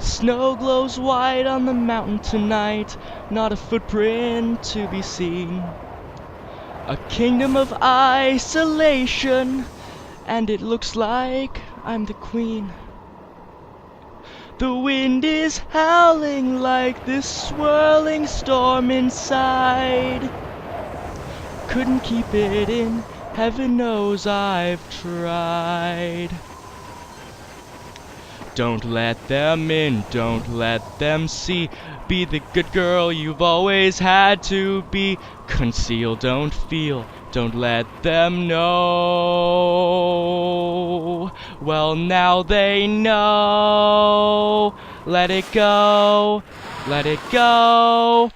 Snow glows white on the mountain tonight, not a footprint to be seen. A kingdom of isolation, and it looks like I'm the queen. The wind is howling like this swirling storm inside. Couldn't keep it in, heaven knows I've tried. Don't let them in, don't let them see. Be the good girl you've always had to be. Conceal, don't feel, don't let them know. Well, now they know. Let it go, let it go.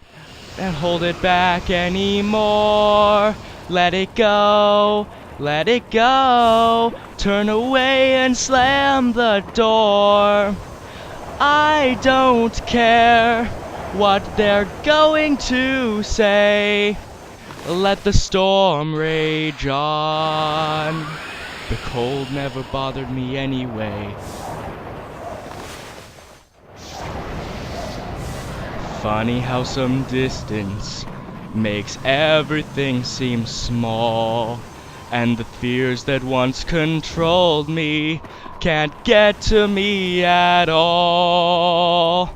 Don't hold it back anymore. Let it go, let it go. Turn away and slam the door. I don't care what they're going to say. Let the storm rage on. The cold never bothered me anyway. Funny how some distance makes everything seem small. And the fears that once controlled me can't get to me at all.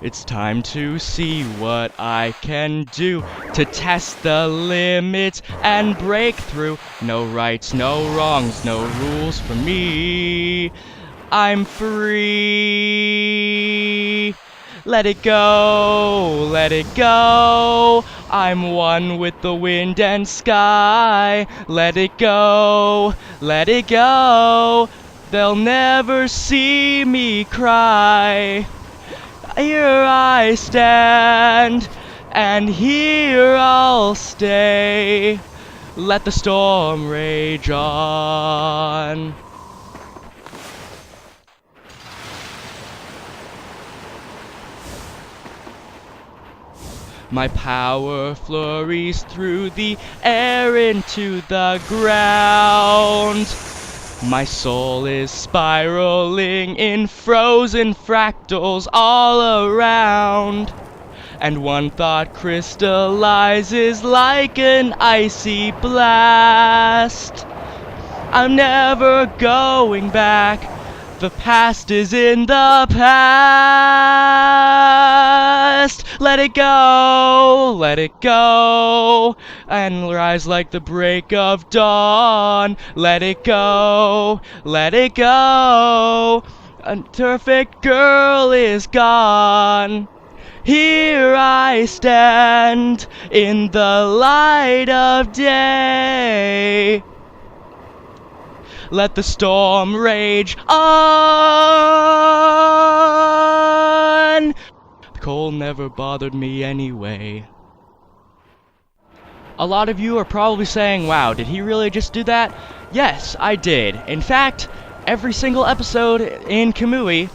It's time to see what I can do to test the limits and break through. No rights, no wrongs, no rules for me. I'm free. Let it go, let it go. I'm one with the wind and sky. Let it go, let it go. They'll never see me cry. Here I stand, and here I'll stay. Let the storm rage on. My power flurries through the air into the ground. My soul is spiraling in frozen fractals all around. And one thought crystallizes like an icy blast. I'm never going back. The past is in the past. Let it go, and rise like the break of dawn. Let it go, let it go. A perfect girl is gone. Here I stand in the light of day. Let the storm rage on. The cold never bothered me anyway. A lot of you are probably saying, wow, did he really just do that? Yes, I did. In fact, every single episode in Kamui,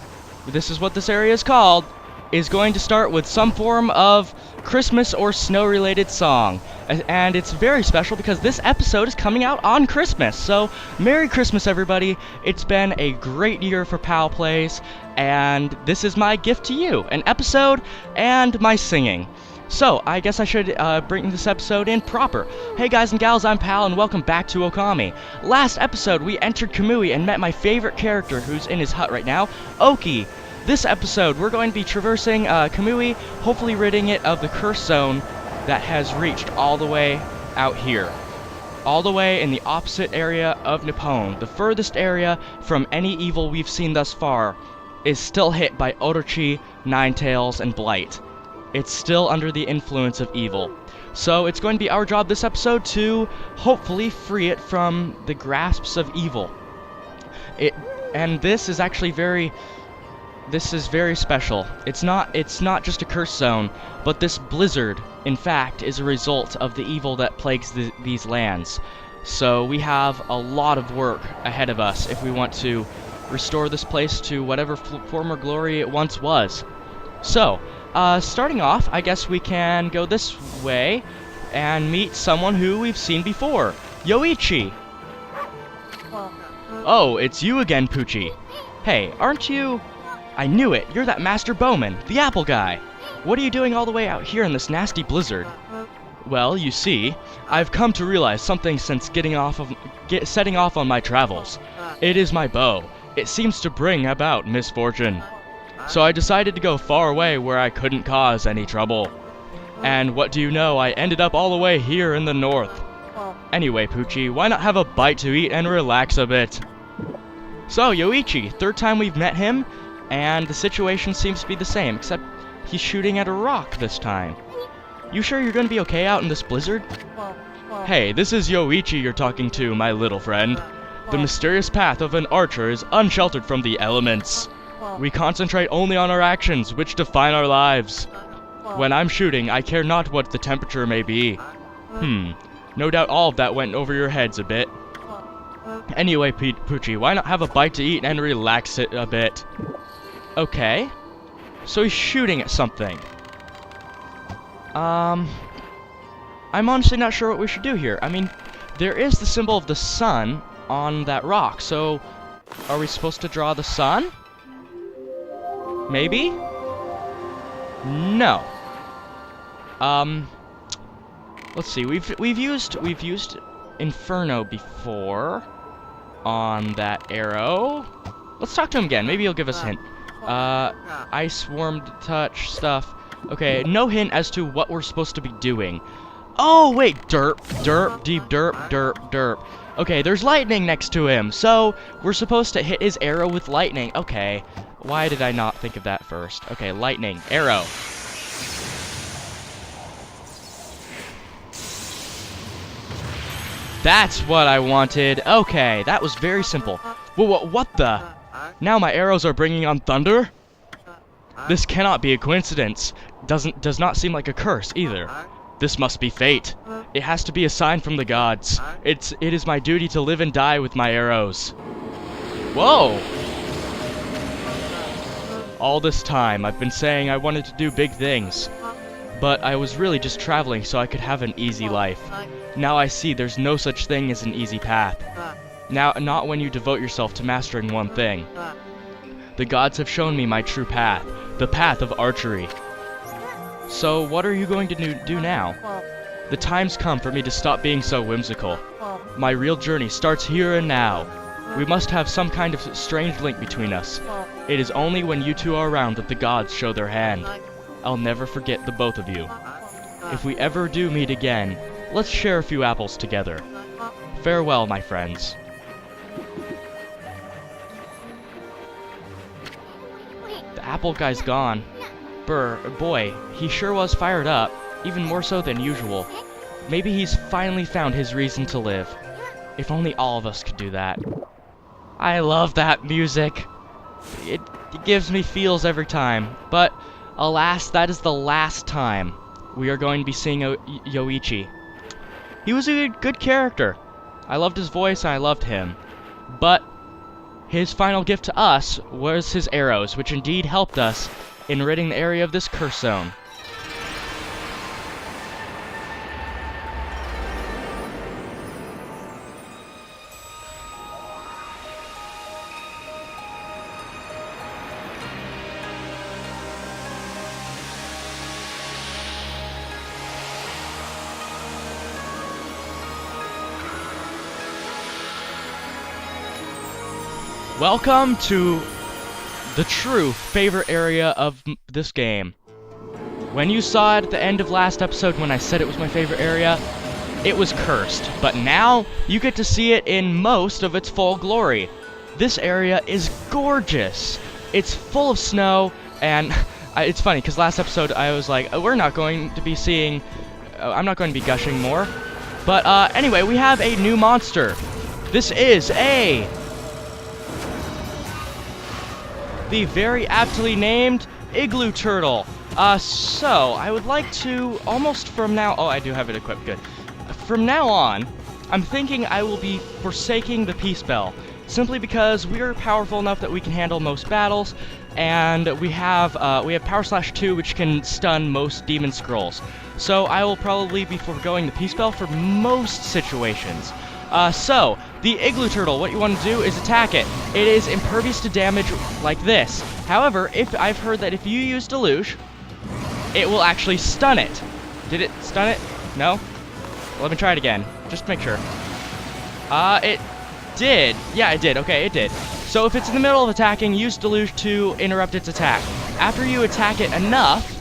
this is what this area is called, is going to start with some form of Christmas or snow-related song. And it's very special because this episode is coming out on Christmas. So, Merry Christmas, everybody. It's been a great year for PalPlays, and this is my gift to you, an episode and my singing. So, I guess I should bring this episode in proper. Hey guys and gals, I'm Pal, and welcome back to Okami. Last episode, we entered Kamui and met my favorite character, who's in his hut right now, Oki. This episode, we're going to be traversing Kamui, hopefully ridding it of the curse zone that has reached all the way out here. All the way in the opposite area of Nippon. The furthest area from any evil we've seen thus far is still hit by Orochi, Ninetales, and Blight. It's still under the influence of evil. So it's going to be our job this episode to hopefully free it from the grasps of evil. And this is actually very special. It's not just a curse zone, but this blizzard, in fact, is a result of the evil that plagues these lands. So we have a lot of work ahead of us if we want to restore this place to whatever former glory it once was. So, starting off, I guess we can go this way and meet someone who we've seen before. Yoichi! Oh, it's you again, Poochie. Hey, aren't you I knew it! You're that Master Bowman, the apple guy! What are you doing all the way out here in this nasty blizzard? Well, you see, I've come to realize something since setting off on my travels. It is my bow. It seems to bring about misfortune. So I decided to go far away where I couldn't cause any trouble. And what do you know, I ended up all the way here in the north. Anyway, Poochie, why not have a bite to eat and relax a bit? So, Yoichi, third time we've met him, and the situation seems to be the same, except he's shooting at a rock this time. You sure you're gonna be okay out in this blizzard? Hey, this is Yoichi you're talking to, my little friend. The mysterious path of an archer is unsheltered from the elements. We concentrate only on our actions, which define our lives. When I'm shooting, I care not what the temperature may be. No doubt all of that went over your heads a bit. Anyway, Poochie, why not have a bite to eat and relax it a bit? Okay. So he's shooting at something. I'm honestly not sure what we should do here. I mean, there is the symbol of the sun on that rock, so are we supposed to draw the sun? Maybe? No. Let's see. We've used Inferno before on that arrow. Let's talk to him again. Maybe he'll give us a hint. Ice Worm Touch stuff. Okay, no hint as to what we're supposed to be doing. Oh, wait, derp, derp, deep derp, derp, derp. Okay, there's lightning next to him, so we're supposed to hit his arrow with lightning. Okay, why did I not think of that first? Okay, lightning, arrow. That's what I wanted. Okay, that was very simple. Whoa, what the? Now my arrows are bringing on thunder? This cannot be a coincidence. Does not seem like a curse either. This must be fate. It has to be a sign from the gods. It is my duty to live and die with my arrows. Whoa! All this time, I've been saying I wanted to do big things. But I was really just traveling so I could have an easy life. Now I see there's no such thing as an easy path. Now, not when you devote yourself to mastering one thing. The gods have shown me my true path, the path of archery. So, what are you going to do now? The time's come for me to stop being so whimsical. My real journey starts here and now. We must have some kind of strange link between us. It is only when you two are around that the gods show their hand. I'll never forget the both of you. If we ever do meet again, let's share a few apples together. Farewell, my friends. The apple guy's gone. Boy, he sure was fired up, even more so than usual. Maybe he's finally found his reason to live. If only all of us could do that. I love that music. It gives me feels every time. But, alas, that is the last time we are going to be seeing Yoichi. He was a good character. I loved his voice and I loved him. But his final gift to us was his arrows, which indeed helped us in ridding the area of this curse zone. Welcome to the true favorite area of this game. When you saw it at the end of last episode when I said it was my favorite area, it was cursed. But now, you get to see it in most of its full glory. This area is gorgeous. It's full of snow, and it's funny, because last episode I was like, we're not going to be seeing... I'm not going to be gushing more. But anyway, we have a new monster. This is the very aptly named Igloo Turtle. So, I would like to, almost from now... Oh, I do have it equipped, good. From now on, I'm thinking I will be forsaking the Peace Bell, simply because we are powerful enough that we can handle most battles, and we have Power Slash 2, which can stun most Demon Scrolls. So, I will probably be foregoing the Peace Bell for most situations. So, the igloo turtle, what you want to do is attack it. It is impervious to damage like this. However, I've heard that if you use Deluge, it will actually stun it. Did it stun it? No? Let me try it again, just to make sure. It did. Yeah, it did. Okay, it did. So if it's in the middle of attacking, use Deluge to interrupt its attack. After you attack it enough,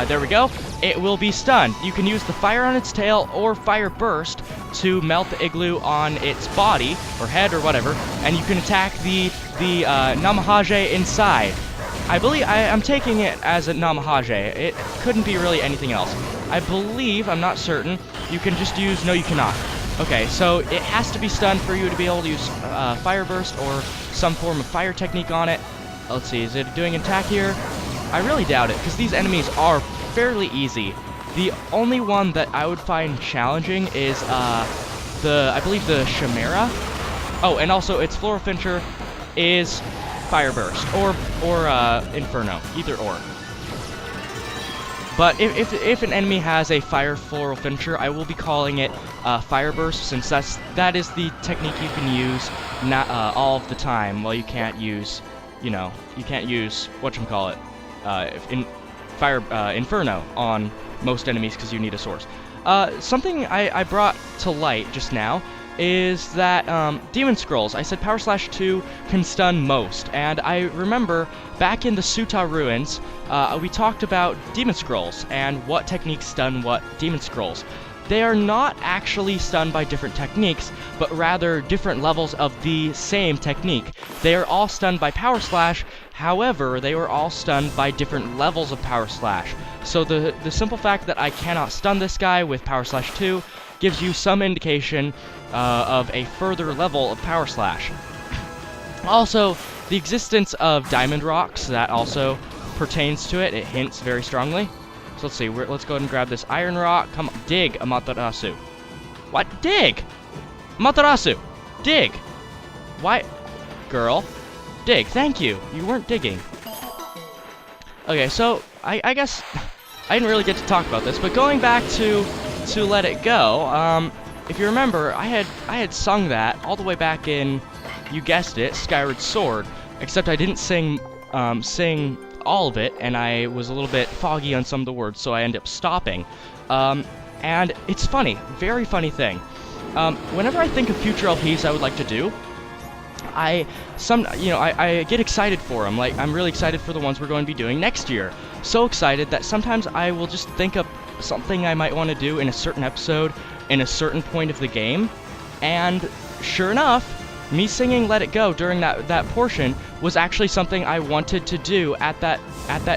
there we go, it will be stunned. You can use the fire on its tail or fire burst to melt the igloo on its body, or head, or whatever, and you can attack the Namahage inside. I believe, I'm taking it as a Namahage. It couldn't be really anything else. I believe, I'm not certain, you can just use, no you cannot. Okay, so it has to be stunned for you to be able to use Fire Burst or some form of fire technique on it. Let's see, is it doing an attack here? I really doubt it, because these enemies are fairly easy. The only one that I would find challenging is, I believe the Chimera. Oh, and also its Floral Fincher is Fire Burst, or Inferno, either or. But if an enemy has a Fire Floral Fincher, I will be calling it Fire Burst, since that is the technique you can use not all of the time. Well, you can't use, you can't use whatchamacallit, Inferno on most enemies because you need a source. Something I brought to light just now is that Demon Scrolls, I said Power Slash 2 can stun most, and I remember back in the Suta Ruins, we talked about Demon Scrolls and what techniques stun what Demon Scrolls. They are not actually stunned by different techniques, but rather different levels of the same technique. They are all stunned by Power Slash, however, they were all stunned by different levels of Power Slash. So the simple fact that I cannot stun this guy with Power Slash 2 gives you some indication of a further level of Power Slash. Also, the existence of Diamond Rocks, that also pertains to it. It hints very strongly. So let's see, let's go ahead and grab this Iron Rock. Come on, dig, Amaterasu. What? Dig! Amaterasu! Dig! Why? Girl. Dig, thank you. You weren't digging. Okay, so, I guess I didn't really get to talk about this, but going back to Let It Go, if you remember, I had sung that all the way back in, you guessed it, Skyward Sword, except I didn't sing all of it, and I was a little bit foggy on some of the words, so I ended up stopping. And it's funny, very funny thing. Whenever I think of future LPs I would like to do, I get excited for them. Like, I'm really excited for the ones we're going to be doing next year. So excited that sometimes I will just think of something I might want to do in a certain episode, in a certain point of the game, and sure enough, me singing Let It Go during that portion was actually something I wanted to do at that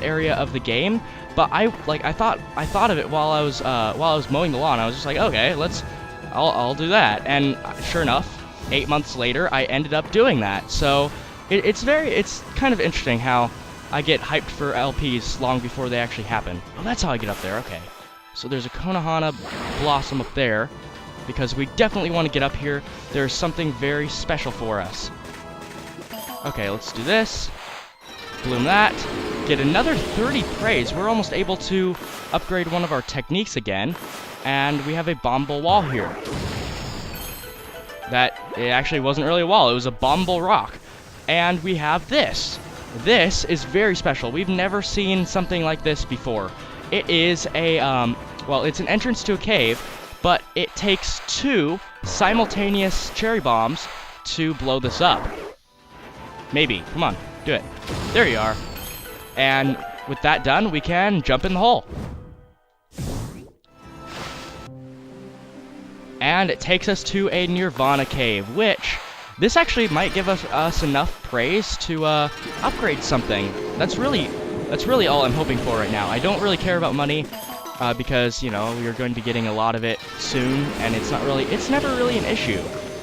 area of the game. But I thought of it while I was mowing the lawn. I was just like, okay, I'll do that. And sure enough, 8 months later, I ended up doing that. So it's kind of interesting how I get hyped for LPs long before they actually happen. Oh, that's how I get up there. Okay. So there's a Konohana Blossom up there, because we definitely want to get up here. There's something very special for us. Okay, let's do this. Bloom that. Get another 30 praise. We're almost able to upgrade one of our techniques again. And we have a Bombable Wall here. It actually wasn't really a wall. It was a bombable rock. And we have this. This is very special. We've never seen something like this before. It is it's an entrance to a cave, but it takes 2 simultaneous cherry bombs to blow this up. Maybe. Come on, do it. There you are. And with that done, we can jump in the hole. And it takes us to a Nirvana cave, which this actually might give us enough praise to upgrade something. That's really all I'm hoping for right now. I don't really care about money, because, we are going to be getting a lot of it soon, and it's never really an issue.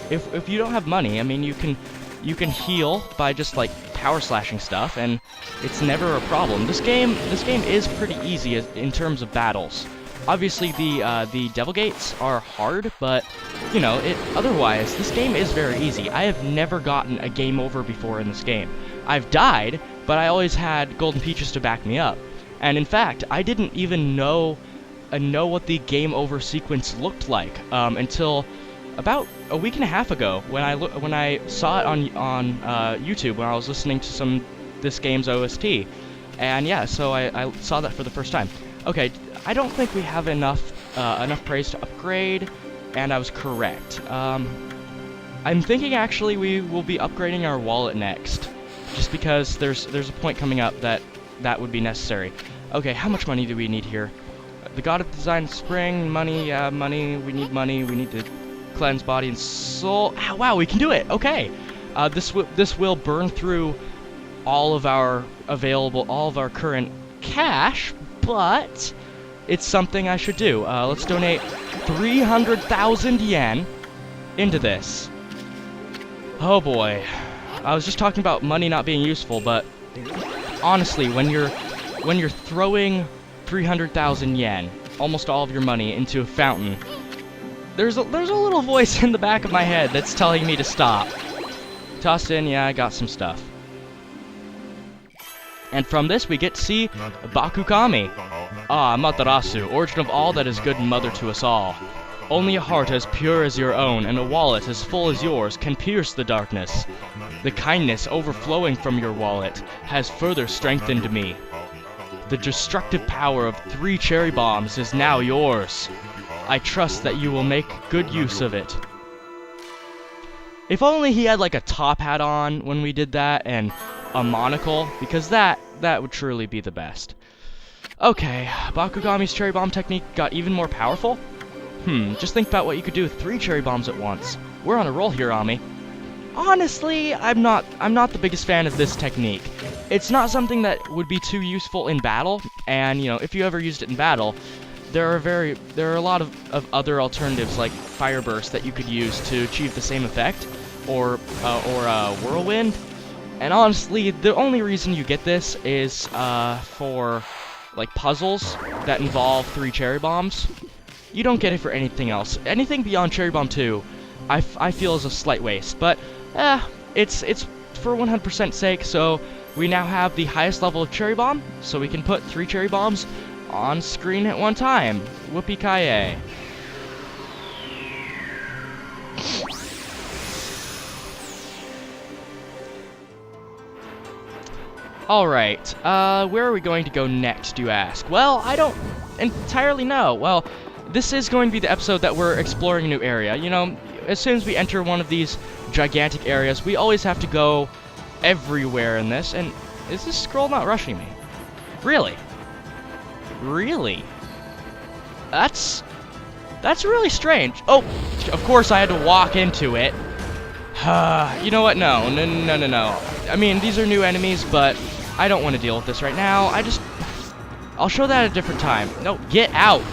If you don't have money, I mean, you can heal by just, like, power slashing stuff, and it's never a problem. This game is pretty easy in terms of battles. Obviously, the Devil Gates are hard, but, otherwise, this game is very easy. I have never gotten a game over before in this game. I've died, but I always had Golden Peaches to back me up. And in fact, I didn't even know what the game over sequence looked like until about a week and a half ago when I saw it on YouTube when I was listening to this game's OST, and yeah, so I saw that for the first time. Okay, I don't think we have enough praise to upgrade, and I was correct. I'm thinking actually we will be upgrading our wallet next, just because there's a point coming up that would be necessary. Okay, how much money do we need here? The God of Design Spring, money, yeah, money, we need money, we need to cleanse body and soul. Oh, wow, we can do it, okay. This will burn through all of our current cash, but it's something I should do. Let's donate 300,000 yen into this. Oh boy. I was just talking about money not being useful, but honestly, when you're throwing 300,000 yen, almost all of your money, into a fountain, there's a little voice in the back of my head that's telling me to stop. Tossed in, yeah, I got some stuff. And from this, we get to see Okami. Ah, Matarasu, origin of all that is good and mother to us all. Only a heart as pure as your own and a wallet as full as yours can pierce the darkness. The kindness overflowing from your wallet has further strengthened me. The destructive power of 3 cherry bombs is now yours. I trust that you will make good use of it. If only he had like a top hat on when we did that and a monocle, because that would truly be the best. Okay, Bakugami's cherry bomb technique got even more powerful? Just think about what you could do with 3 cherry bombs at once. We're on a roll here, Ami. Honestly, I'm not the biggest fan of this technique. It's not something that would be too useful in battle, and, you know, if you ever used it in battle, there are a lot of other alternatives like Fire Burst that you could use to achieve the same effect, or Whirlwind. And honestly, the only reason you get this is for like puzzles that involve 3 cherry bombs. You don't get it for anything else. Anything beyond Cherry Bomb 2, I feel is a slight waste. But it's for 100% sake. So we now have the highest level of Cherry Bomb, so we can put 3 cherry bombs on screen at one time. Whoopee-ki-yay. Alright, where are we going to go next, you ask? Well, I don't entirely know. Well, this is going to be the episode that we're exploring a new area. You know, as soon as we enter one of these gigantic areas, we always have to go everywhere in this. And is this scroll not rushing me? Really? Really? That's really strange. Oh, of course I had to walk into it. You know what? No. I mean, these are new enemies, but I don't want to deal with this right now. I'll show that at a different time. No, get out.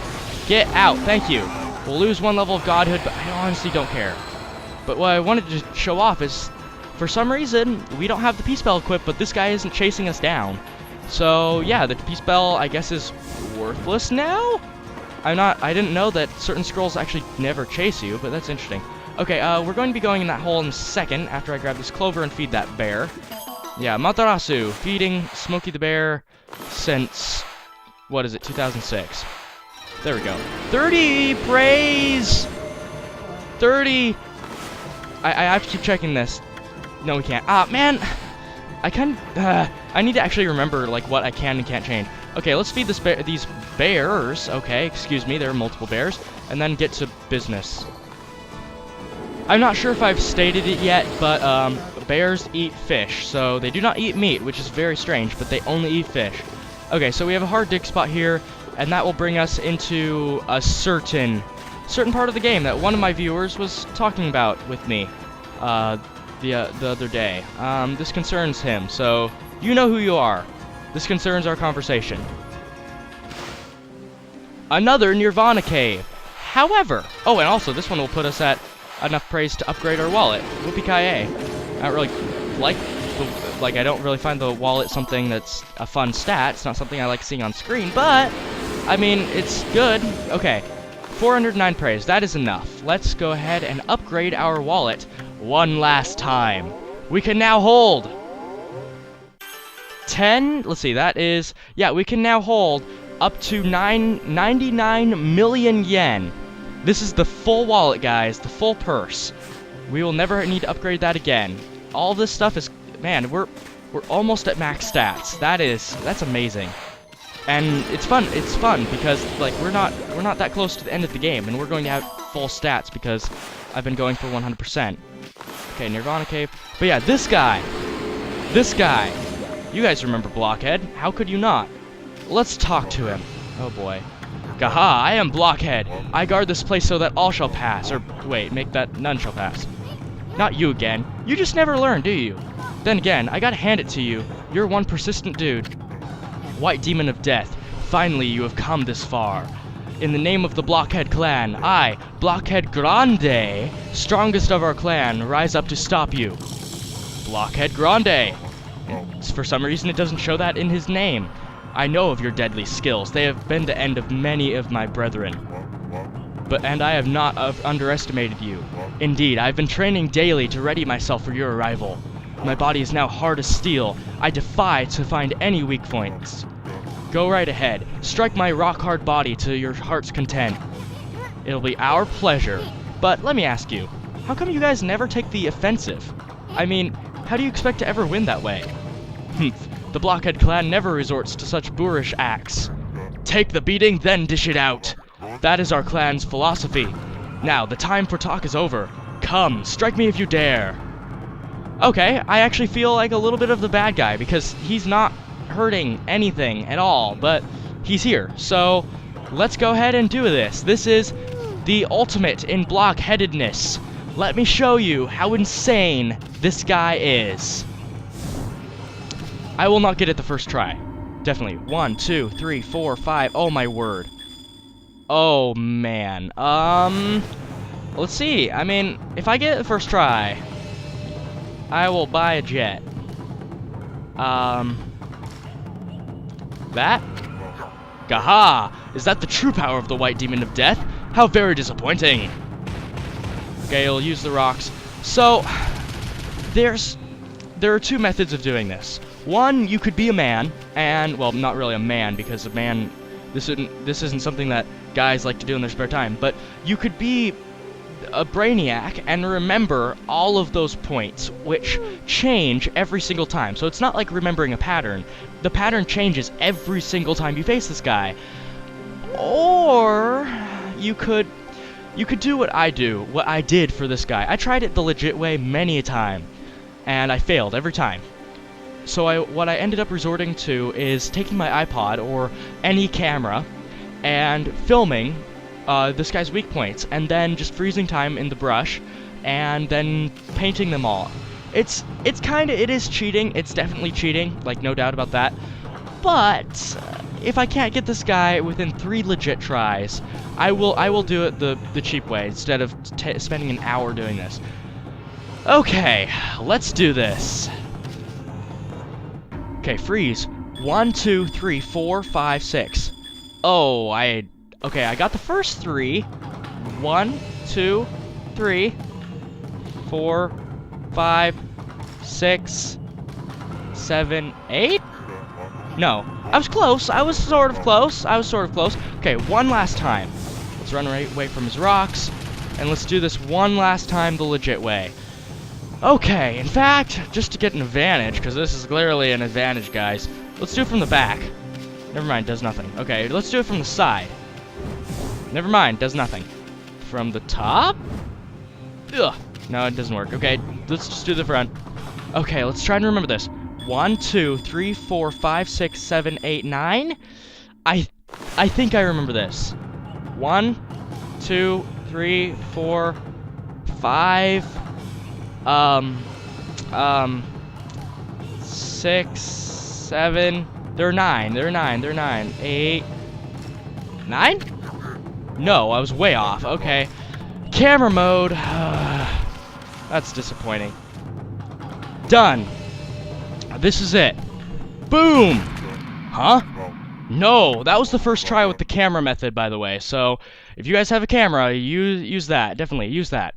Get out. Thank you. We'll lose 1 level of godhood, but I honestly don't care. But what I wanted to show off is, for some reason, we don't have the P-Spell equipped, but this guy isn't chasing us down. So, yeah, the P-Spell, I guess, is worthless now? I didn't know that certain scrolls actually never chase you, but that's interesting. Okay, we're going to be going in that hole in a second after I grab this clover and feed that bear. Yeah, Matarasu, feeding Smokey the Bear since, what is it, 2006. There we go. 30 praise! 30! I have to keep checking this. No, we can't. Ah, man! I need to actually remember, like, what I can and can't change. Okay, let's feed these bears. Okay, excuse me, there are multiple bears. And then get to business. I'm not sure if I've stated it yet, but bears eat fish, so they do not eat meat, which is very strange, but they only eat fish. Okay, so we have a hard dig spot here, and that will bring us into a certain part of the game that one of my viewers was talking about with me the other day. This concerns him, so you know who you are. This concerns our conversation. Another Nirvana cave. However, oh, and also this one will put us at enough praise to upgrade our wallet. Whoopee-ki-yay. I don't really I don't really find the wallet something that's a fun stat. It's not something I like seeing on screen, but I mean, it's good. Okay, 409 praise. That is enough. Let's go ahead and upgrade our wallet one last time. We can now hold 10. Let's see. That is, yeah, we can now hold up to 99 million yen. This is the full wallet, guys, the full purse. We will never need to upgrade that again. All this stuff is, man, we're almost at max stats. That's amazing. And it's fun because like we're not that close to the end of the game, and we're going to have full stats because I've been going for 100%. Okay, Nirvana Cave. But yeah, this guy. You guys remember Blockhead? How could you not? Let's talk to him. Oh boy. Gaha, I am Blockhead. I guard this place so that all shall pass. Or wait, make that none shall pass. Not you again. You just never learn, do you? Then again, I gotta hand it to you. You're one persistent dude. White Demon of Death, finally you have come this far. In the name of the Blockhead clan, I, Blockhead Grande, strongest of our clan, rise up to stop you. Blockhead Grande. For some reason it doesn't show that in his name. I know of your deadly skills. They have been the end of many of my brethren. And I have not underestimated you. Indeed, I've been training daily to ready myself for your arrival. My body is now hard as steel. I defy to find any weak points. Go right ahead. Strike my rock-hard body to your heart's content. It'll be our pleasure. But let me ask you, how come you guys never take the offensive? I mean, how do you expect to ever win that way? The Blockhead clan never resorts to such boorish acts. Take the beating, then dish it out. That is our clan's philosophy. Now, the time for talk is over. Come, strike me if you dare. Okay, I actually feel like a little bit of the bad guy because he's not hurting anything at all, but he's here. So, let's go ahead and do this. This is the ultimate in blockheadedness. Let me show you how insane this guy is. I will not get it the first try. Definitely. 1, 2, 3, 4, 5. Oh my word. Oh man. Let's see. I mean, if I get it the first try, I will buy a jet. That? Gaha! Is that the true power of the White Demon of Death? How very disappointing. Okay, I'll use the rocks. So, there are two methods of doing this. One, you could be a man, and, well, not really a man, because a man, this isn't something that guys like to do in their spare time, but you could be a brainiac and remember all of those points, which change every single time. So it's not like remembering a pattern. The pattern changes every single time you face this guy. Or you could do what I did for this guy. I tried it the legit way many a time, and I failed every time. So what I ended up resorting to is taking my iPod or any camera and filming this guy's weak points, and then just freezing time in the brush, and then painting them all. It is cheating. It's definitely cheating, like no doubt about that. But if I can't get this guy within 3 legit tries, I will do it the cheap way instead of spending an hour doing this. Okay, let's do this. Okay, freeze. 1, 2, 3, 4, 5, 6. Oh, okay, I got the first 3. 1, 2, 3, 4, 5, 6, 7, 8? No, I was close. I was sort of close. Okay, one last time. Let's run away from his rocks, and let's do this one last time the legit way. Okay, in fact, just to get an advantage, because this is clearly an advantage, guys, let's do it from the back. Never mind, does nothing. Okay, let's do it from the side. Never mind, does nothing. From the top? Ugh, no, it doesn't work. Okay, let's just do the front. Okay, let's try and remember this. 1, 2, 3, 4, 5, 6, 7, 8, 9? I think I remember this. 1, 2, 3, 4, 5... 6, 7, they're 9, 8, 9? No, I was way off, okay. Camera mode, that's disappointing. Done. This is it. Boom! Huh? No, that was the first try with the camera method, by the way, so if you guys have a camera, use that, definitely, use that.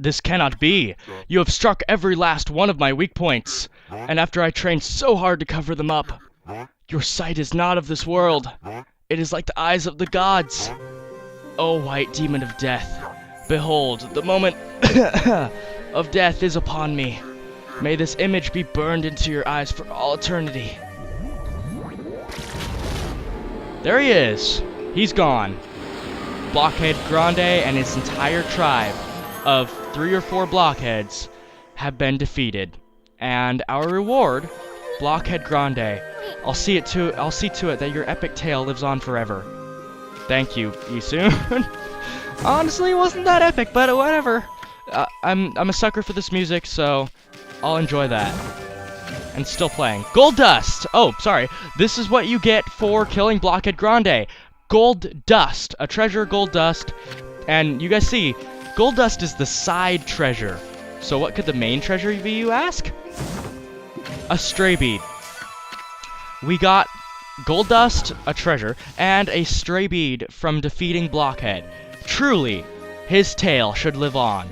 This cannot be. You have struck every last one of my weak points, and after I trained so hard to cover them up, your sight is not of this world. It is like the eyes of the gods. O white demon of death, behold, the moment of death is upon me. May this image be burned into your eyes for all eternity. There he is. He's gone. Blockhead Grande and his entire tribe of 3 or 4 blockheads have been defeated. And our reward, Blockhead Grande, I'll see to it that your epic tale lives on forever. Thank you, Isun. Honestly, it wasn't that epic, but whatever. I'm a sucker for this music, so I'll enjoy that. And still playing. Gold Dust! Oh, sorry. This is what you get for killing Blockhead Grande. Gold Dust. A treasure, Gold Dust. And you guys see, Gold Dust is the side treasure. So what could the main treasure be, you ask? A stray bead. We got Gold Dust, a treasure, and a stray bead from defeating Blockhead. Truly, his tale should live on.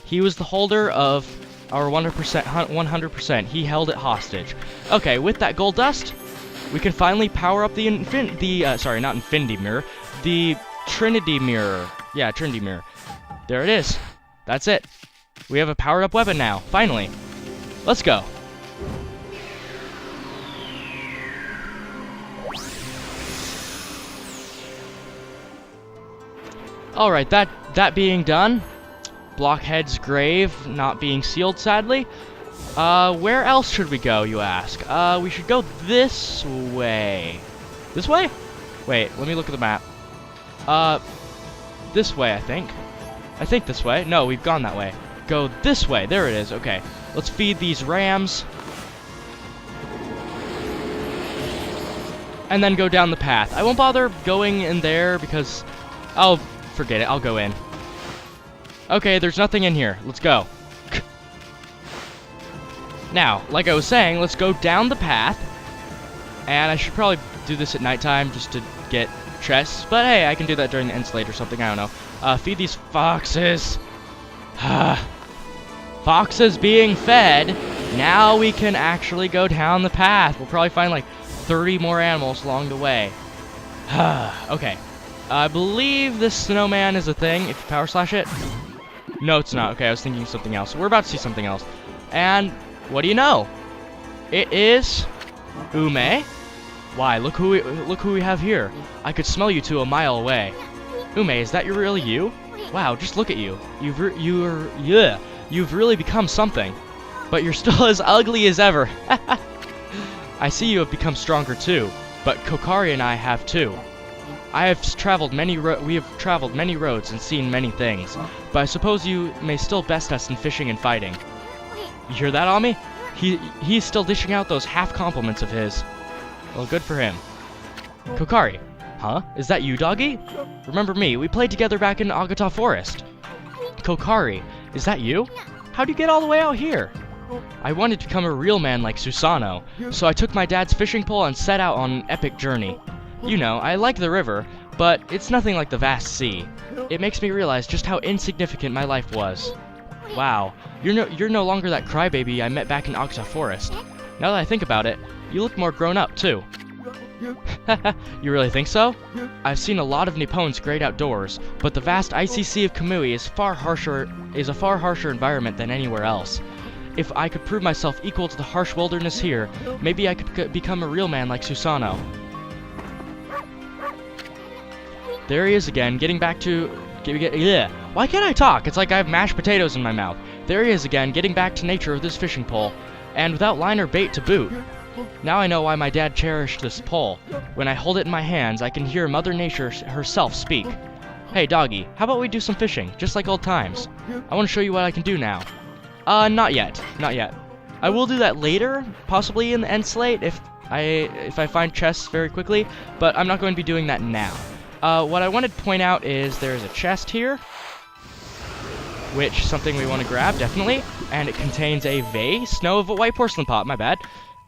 He was the holder of our 100%. He held it hostage. Okay, with that Gold Dust, we can finally power up the sorry, not Infinity Mirror, the Trinity Mirror. Yeah, Trinity Mirror. There it is. That's it. We have a powered up weapon now. Finally. Let's go. Alright, that being done, Blockhead's grave not being sealed, sadly. Where else should we go, you ask? We should go this way. This way? Wait, let me look at the map. This way, I think. I think this way. No, we've gone that way. Go this way. There it is. Okay. Let's feed these rams. And then go down the path. I won't bother going in there because I'll forget it. I'll go in. Okay, there's nothing in here. Let's go. Now, like I was saying, let's go down the path. And I should probably do this at nighttime just to get chests. But hey, I can do that during the end slate or something. I don't know. Feed these foxes. Foxes being fed. Now we can actually go down the path. We'll probably find like 30 more animals along the way. Okay. I believe this snowman is a thing if you power slash it. No, it's not. Okay, I was thinking of something else. We're about to see something else. And what do you know? It is Ume. Why, look who we have here. I could smell you 2 a mile away. Ume, is that really you? Wow, just look at you. You've really become something. But you're still as ugly as ever. I see you have become stronger too, but Kokari and I have too. We have traveled many roads and seen many things, but I suppose you may still best us in fishing and fighting. You hear that, Ami? He's still dishing out those half compliments of his. Well, good for him. Kokari, huh? Is that you, doggy? Remember me? We played together back in Agata Forest. Kokari, is that you? How'd you get all the way out here? I wanted to become a real man like Susano, so I took my dad's fishing pole and set out on an epic journey. You know, I like the river, but it's nothing like the vast sea. It makes me realize just how insignificant my life was. Wow, you're no longer that crybaby I met back in Agata Forest. Now that I think about it, you look more grown up too. You really think so? I've seen a lot of Nippon's great outdoors, but the vast icy sea of Kamui is a far harsher environment than anywhere else. If I could prove myself equal to the harsh wilderness here, maybe I could become a real man like Susano. There he is again, getting back to... Why can't I talk? It's like I have mashed potatoes in my mouth. There he is again, getting back to nature with his fishing pole. And without line or bait to boot. Now I know why my dad cherished this pole. When I hold it in my hands, I can hear Mother Nature herself speak. Hey, doggy, how about we do some fishing, just like old times? I want to show you what I can do now. Not yet. Not yet. I will do that later, possibly in the end slate, if I find chests very quickly, but I'm not going to be doing that now. What I wanted to point out is there's a chest here, which something we want to grab, definitely, and it contains a vase, no, of a white porcelain pot, my bad.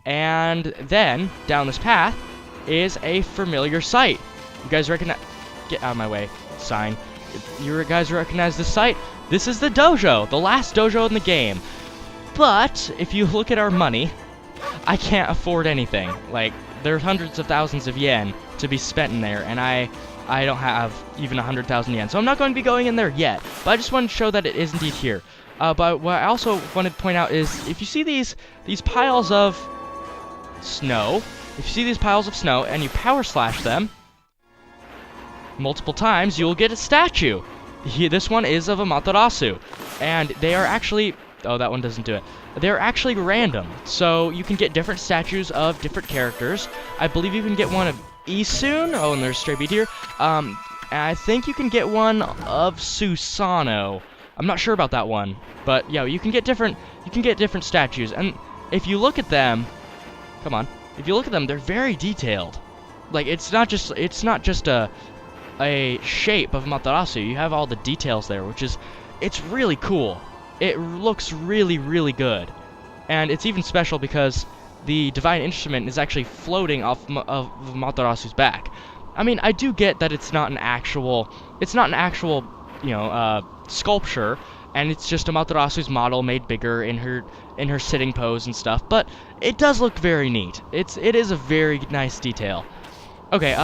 And then, down this path, is a familiar sight. You guys recognize... Get out of my way, sign. You guys recognize this sight? This is the dojo, the last dojo in the game. But, if you look at our money, I can't afford anything. Like, there's hundreds of thousands of yen to be spent in there, and I I don't have even 100,000 yen, so I'm not going to be going in there yet. But I just wanted to show that it is indeed here. But what I also wanted to point out is, if you see these piles of snow, and you power slash them multiple times, you'll get a statue. This one is of a Matarasu, and they are actually... Oh, that one doesn't do it. They're actually random, so you can get different statues of different characters. I believe you can get one of Isun. Oh, and there's Stray Beat here. And I think you can get one of Susano. I'm not sure about that one, but yeah, you can get different statues. And if you look at them, come on, if you look at them, they're very detailed. Like, it's not just a shape of Matarasu. You have all the details there, it's really cool. It looks really, really good. And it's even special because the divine instrument is actually floating off of Matarasu's back. I mean, I do get that it's not an actual, you know, sculpture, and it's just a Matarasu's model made bigger in her sitting pose and stuff, but it does look very neat. It is a very nice detail. Okay,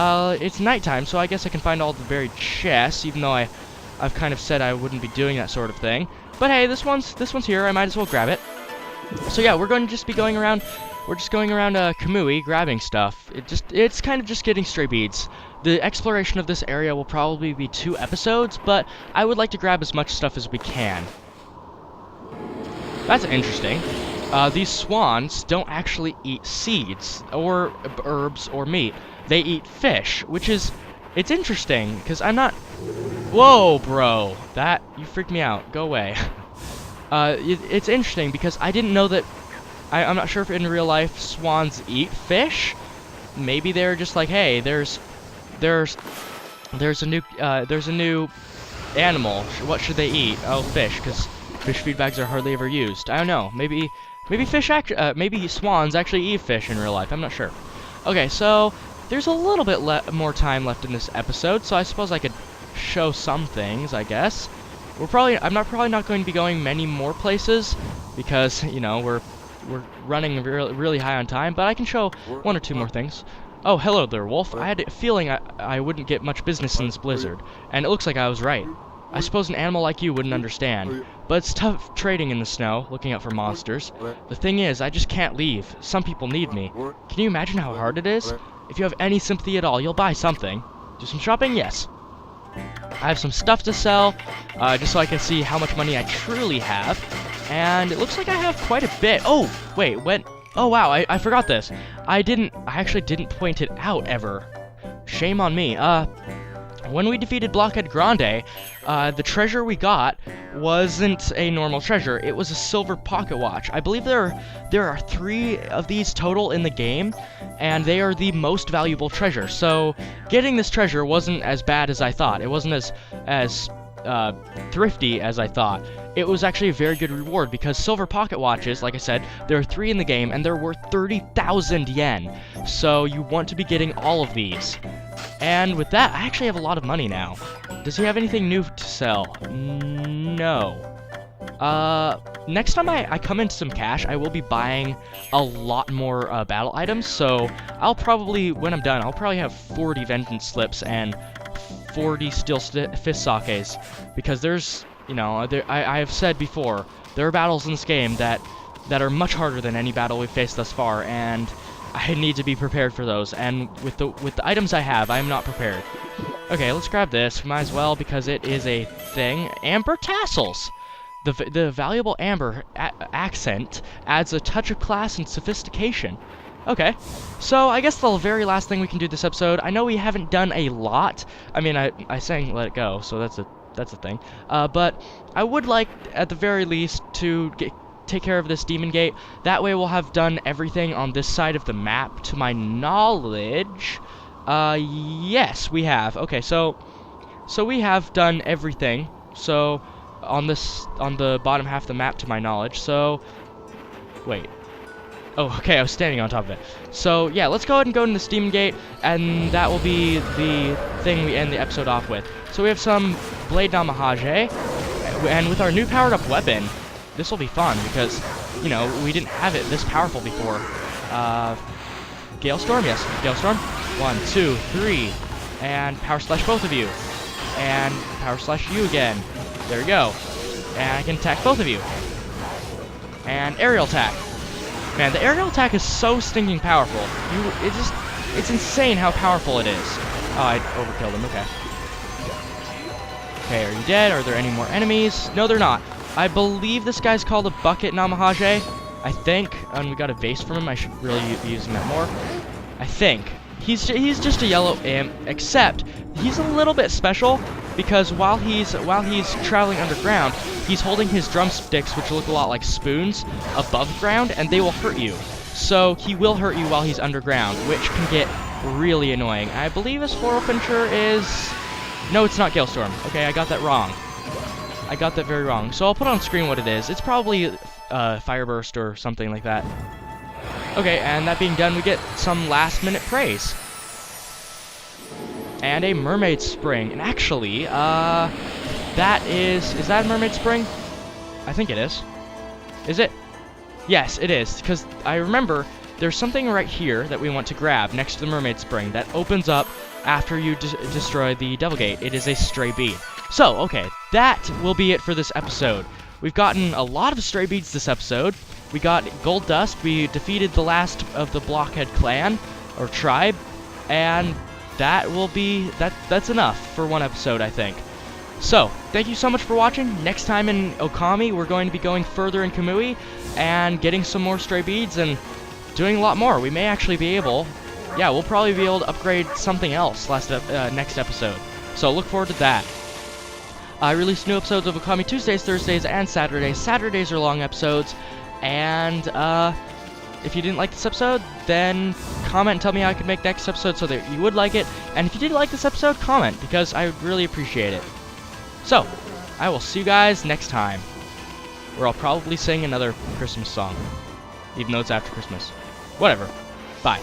it's nighttime, so I guess I can find all the buried chests, even though I've kind of said I wouldn't be doing that sort of thing. But hey, this one's here. I might as well grab it. So yeah, we're going to just be going around. We're just going around Kamui, grabbing stuff. It's kind of just getting stray beads. The exploration of this area will probably be 2 episodes, but I would like to grab as much stuff as we can. That's interesting. These swans don't actually eat seeds or herbs or meat. They eat fish, it's interesting because I'm not. Whoa, bro! You freaked me out. Go away. It's interesting because I didn't know that. I'm not sure if in real life swans eat fish. Maybe they're just like, hey, there's a new animal. What should they eat? Oh, fish, because fish feed bags are hardly ever used. I don't know. Maybe swans actually eat fish in real life. I'm not sure. Okay, so there's a little bit more time left in this episode, so I suppose I could show some things, I guess. I'm probably not going to be going many more places because, you know, we're running really high on time, but I can show 1 or 2 more things. Oh, hello there, Wolf. I had a feeling I wouldn't get much business in this blizzard, and it looks like I was right. I suppose an animal like you wouldn't understand, but it's tough trading in the snow, looking out for monsters. The thing is, I just can't leave. Some people need me. Can you imagine how hard it is? If you have any sympathy at all, you'll buy something. Do some shopping? Yes. I have some stuff to sell, just so I can see how much money I truly have. And it looks like I have quite a bit. Oh, wait, oh wow, I forgot this. I actually didn't point it out ever. Shame on me. When we defeated Blockhead Grande, the treasure we got wasn't a normal treasure. It was a silver pocket watch. I believe there are 3 of these total in the game, and they are the most valuable treasure. So getting this treasure wasn't as bad as I thought. It wasn't as thrifty as I thought. It was actually a very good reward because silver pocket watches, like I said, there are 3 in the game, and they're worth 30,000 yen. So you want to be getting all of these. And with that, I actually have a lot of money now. Does he have anything new to sell? No. Next time I come into some cash, I will be buying a lot more battle items. So I'll probably, when I'm done, I'll probably have 40 vengeance slips and 40 steel fist sakes. Because there's, you know, I have said before, there are battles in this game that are much harder than any battle we've faced thus far, and I need to be prepared for those, and with the items I have, I am not prepared. Okay, let's grab this. We might as well because it is a thing. Amber tassels. The valuable amber accent adds a touch of class and sophistication. Okay, so I guess the very last thing we can do this episode. I know we haven't done a lot. I mean, I sang "Let It Go," so that's a thing. But I would like, at the very least, to take care of this demon gate. That way we'll have done everything on this side of the map, to my knowledge. Yes, we have. Okay, so we have done everything. So on the bottom half of the map, to my knowledge. So wait. Oh, okay, I was standing on top of it. So yeah, let's go ahead and go into this demon gate, and that will be the thing we end the episode off with. So we have some Blade Namahage, and with our new powered up weapon, this will be fun because, you know, we didn't have it this powerful before. Gale Storm, yes. Gale Storm. 1, 2, 3. and power slash both of you, and power slash you again. There we go. And I can attack both of you. And aerial attack. Man, the aerial attack is so stinking powerful. It's insane how powerful it is. Oh, I overkilled him, okay. Okay, are you dead? Are there any more enemies? No, they're not. I believe this guy's called a Bucket Namahage. I think. And we got a vase from him. I should really be using that more. I think. He's just a yellow imp, except he's a little bit special because while he's traveling underground, he's holding his drumsticks, which look a lot like spoons, above ground, and they will hurt you. So he will hurt you while he's underground, which can get really annoying. I believe his floral finisher is... No, it's not Galestorm. Okay, I got that wrong. I got that very wrong. So I'll put on screen what it is. It's probably Fireburst or something like that. Okay, and that being done, we get some last-minute praise. And a mermaid spring. And actually, that is that a mermaid spring? I think it is. Is it? Yes, it is, because I remember there's something right here that we want to grab next to the mermaid spring that opens up after you destroy the Devil Gate. It is a stray bead. So, okay, that will be it for this episode. We've gotten a lot of stray beads this episode. We got gold dust, we defeated the last of the Blockhead clan, or tribe, and that will be, that's enough for one episode, I think. So, thank you so much for watching. Next time in Okami, we're going to be going further in Kamui, and getting some more stray beads, and doing a lot more. We may actually be able, yeah, we'll probably be able to upgrade something else next episode. So look forward to that. I release new episodes of Okami Tuesdays, Thursdays, and Saturdays. Saturdays are long episodes. And if you didn't like this episode, then comment and tell me how I could make next episode so that you would like it. And if you did like this episode, comment, because I would really appreciate it. So, I will see you guys next time, where I'll probably sing another Christmas song, even though it's after Christmas. Whatever. Bye.